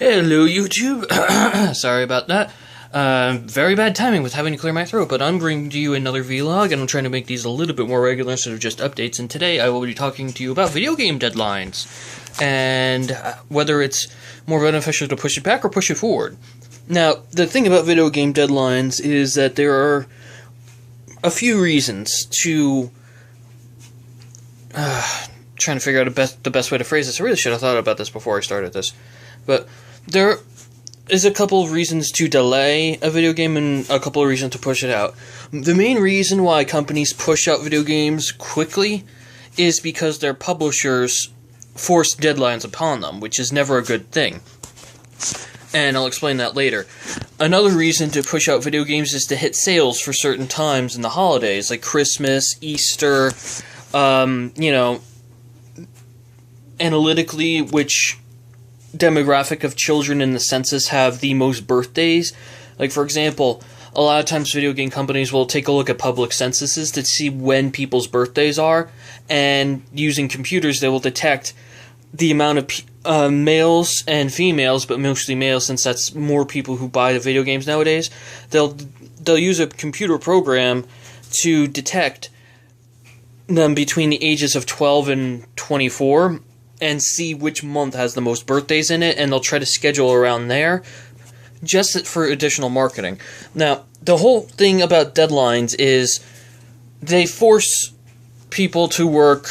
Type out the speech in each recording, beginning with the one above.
Hello, YouTube. Sorry about that. Very bad timing with having to clear my throat, but I'm bringing to you another vlog, and I'm trying to make these a little bit more regular instead of just updates, and today I will be talking to you about video game deadlines, and whether it's more beneficial to push it back or push it forward. Now, the thing about video game deadlines is that there are a few reasons to... trying to figure out the best way to phrase this. I really should have thought about this before I started this. But there is a couple of reasons to delay a video game and a couple of reasons to push it out. The main reason why companies push out video games quickly is because their publishers force deadlines upon them, which is never a good thing. And I'll explain that later. Another reason to push out video games is to hit sales for certain times in the holidays, like Christmas, Easter, analytically, which demographic of children in the census have the most birthdays. Like, for example, a lot of times video game companies will take a look at public censuses to see when people's birthdays are, and using computers they will detect the amount of males and females, but mostly males since that's more people who buy the video games nowadays. They'll use a computer program to detect them between the ages of 12 and 24 and see which month has the most birthdays in it, and they'll try to schedule around there just for additional marketing. Now, the whole thing about deadlines is they force people to work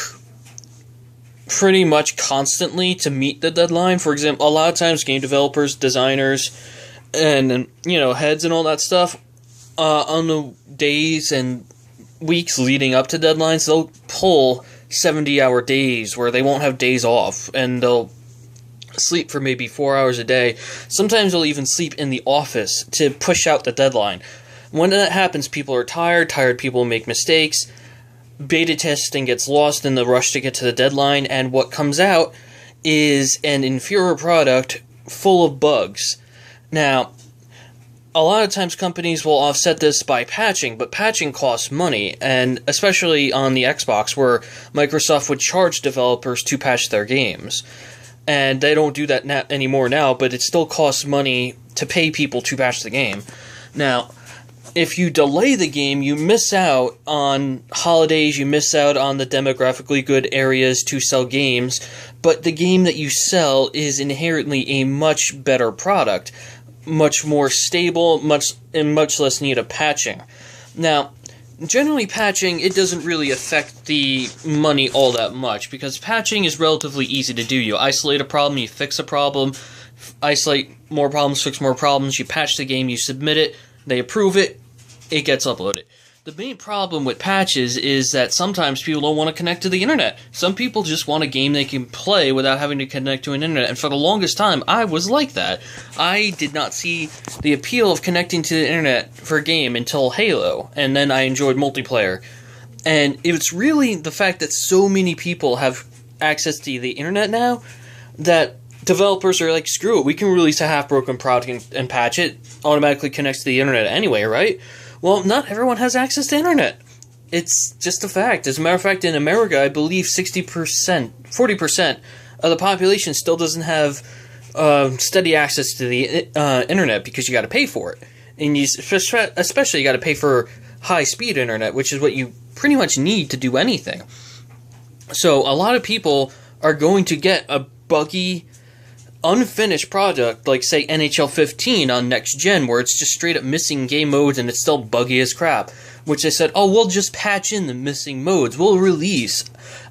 pretty much constantly to meet the deadline. For example, a lot of times game developers, designers, and heads and all that stuff, on the days and weeks leading up to deadlines, they'll pull 70-hour days where they won't have days off, and they'll sleep for maybe 4 hours a day. Sometimes they'll even sleep in the office to push out the deadline. When that happens, people are tired people make mistakes, beta testing gets lost in the rush to get to the deadline, and what comes out is an inferior product full of bugs. Now, a lot of times companies will offset this by patching, but patching costs money, and especially on the Xbox, where Microsoft would charge developers to patch their games. And they don't do that anymore now, but it still costs money to pay people to patch the game. Now, if you delay the game, you miss out on holidays, you miss out on the demographically good areas to sell games, but the game that you sell is inherently a much better product, much more stable, much less need of patching. Now, generally patching, it doesn't really affect the money all that much, because patching is relatively easy to do. You isolate a problem, you fix a problem, isolate more problems, fix more problems, you patch the game, you submit it, they approve it, it gets uploaded. The main problem with patches is that sometimes people don't want to connect to the internet. Some people just want a game they can play without having to connect to an internet, and for the longest time, I was like that. I did not see the appeal of connecting to the internet for a game until Halo, and then I enjoyed multiplayer. And it's really the fact that so many people have access to the internet now that developers are like, screw it, we can release a half-broken product and patch it, automatically connects to the internet anyway, right? Well, not everyone has access to internet. It's just a fact. As a matter of fact, in America, I believe 40% of the population still doesn't have steady access to the internet because you got to pay for it. And especially you got to pay for high-speed internet, which is what you pretty much need to do anything. So a lot of people are going to get a buggy, unfinished product, like, say, NHL 15 on Next Gen, where it's just straight up missing game modes and it's still buggy as crap, which they said, oh, we'll just patch in the missing modes. We'll release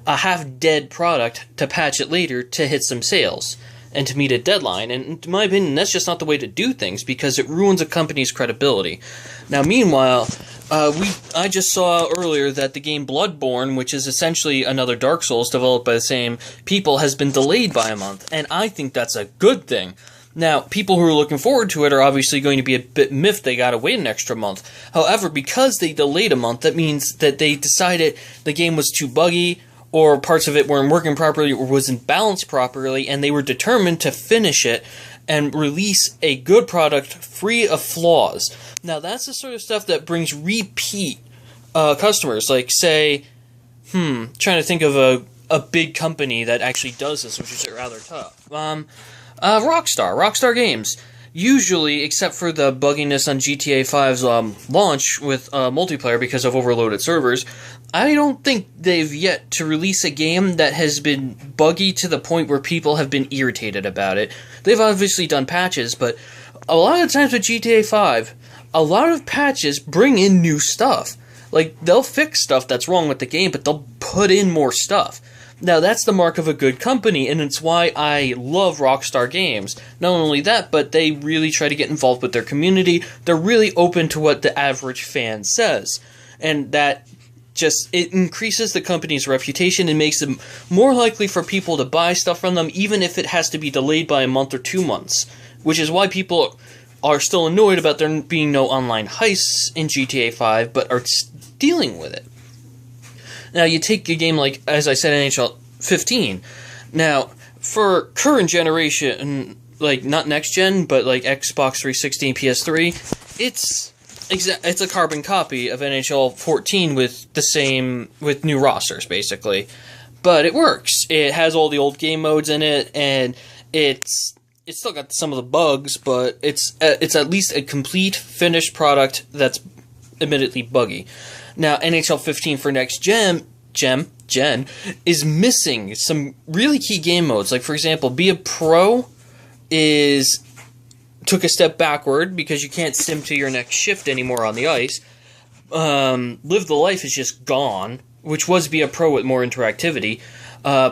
a half-dead product to patch it later to hit some sales and to meet a deadline. And in my opinion, that's just not the way to do things, because it ruins a company's credibility. Now, meanwhile, I just saw earlier that the game Bloodborne, which is essentially another Dark Souls developed by the same people, has been delayed by a month, and I think that's a good thing. Now, people who are looking forward to it are obviously going to be a bit miffed they gotta wait an extra month. However, because they delayed a month, that means that they decided the game was too buggy, or parts of it weren't working properly, or wasn't balanced properly, and they were determined to finish it and release a good product free of flaws. Now, that's the sort of stuff that brings repeat customers. Like, say, trying to think of a big company that actually does this, which is rather tough. Rockstar Games. Usually, except for the bugginess on GTA 5's launch with multiplayer because of overloaded servers, I don't think they've yet to release a game that has been buggy to the point where people have been irritated about it. They've obviously done patches, but a lot of times with GTA 5, a lot of patches bring in new stuff. Like, they'll fix stuff that's wrong with the game, but they'll put in more stuff. Now, that's the mark of a good company, and it's why I love Rockstar Games. Not only that, but they really try to get involved with their community. They're really open to what the average fan says. And that it increases the company's reputation and makes them more likely for people to buy stuff from them, even if it has to be delayed by a month or 2 months. Which is why people are still annoyed about there being no online heists in GTA 5, but are dealing with it. Now, you take a game like, as I said, NHL 15. Now, for current generation, like, not next gen, but like Xbox 360 and PS3, it's a carbon copy of NHL 14 with new rosters, basically. But it works. It has all the old game modes in it, and it's still got some of the bugs, but it's at least a complete, finished product that's admittedly buggy. Now, NHL 15 for next gen is missing some really key game modes. Like, for example, Be a Pro took a step backward because you can't sim to your next shift anymore on the ice. Live the Life is just gone, which was Be a Pro with more interactivity.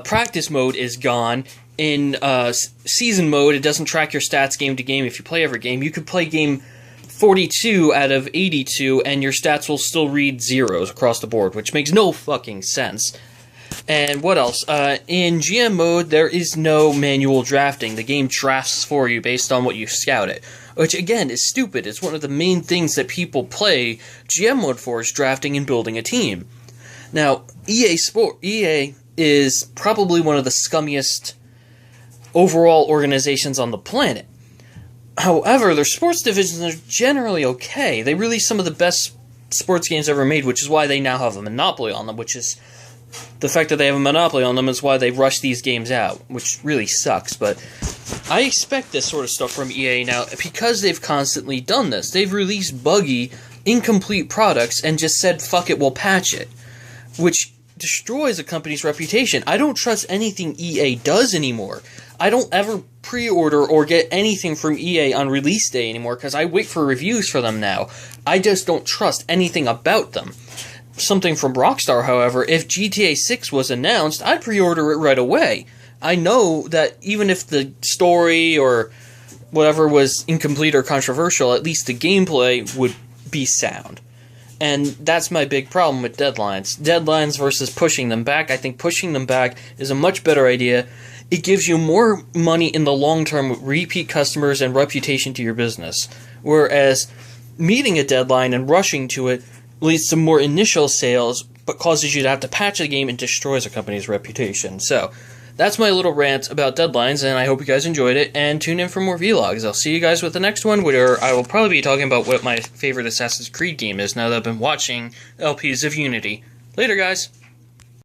Practice mode is gone. In season mode, it doesn't track your stats game to game if you play every game. You could play game 42 out of 82, and your stats will still read zeros across the board, which makes no fucking sense. And what else? In GM mode, there is no manual drafting. The game drafts for you based on what you scouted, which, again, is stupid. It's one of the main things that people play GM mode for, is drafting and building a team. Now, EA is probably one of the scummiest overall organizations on the planet. However, their sports divisions are generally okay. They release some of the best sports games ever made, which is why they now have a monopoly on them, which is the fact that they have a monopoly on them is why they rush these games out, which really sucks. But I expect this sort of stuff from EA now because they've constantly done this. They've released buggy, incomplete products and just said, fuck it, we'll patch it, which destroys a company's reputation. I don't trust anything EA does anymore. I don't ever pre-order or get anything from EA on release day anymore because I wait for reviews for them now. I just don't trust anything about them. Something from Rockstar, however, if GTA 6 was announced, I'd pre-order it right away. I know that even if the story or whatever was incomplete or controversial, at least the gameplay would be sound. And that's my big problem with deadlines. Deadlines versus pushing them back. I think pushing them back is a much better idea. It gives you more money in the long term with repeat customers and reputation to your business. Whereas meeting a deadline and rushing to it leads to more initial sales, but causes you to have to patch the game and destroys a company's reputation. So, that's my little rant about deadlines, and I hope you guys enjoyed it, and tune in for more vlogs. I'll see you guys with the next one, where I will probably be talking about what my favorite Assassin's Creed game is now that I've been watching LPs of Unity. Later, guys!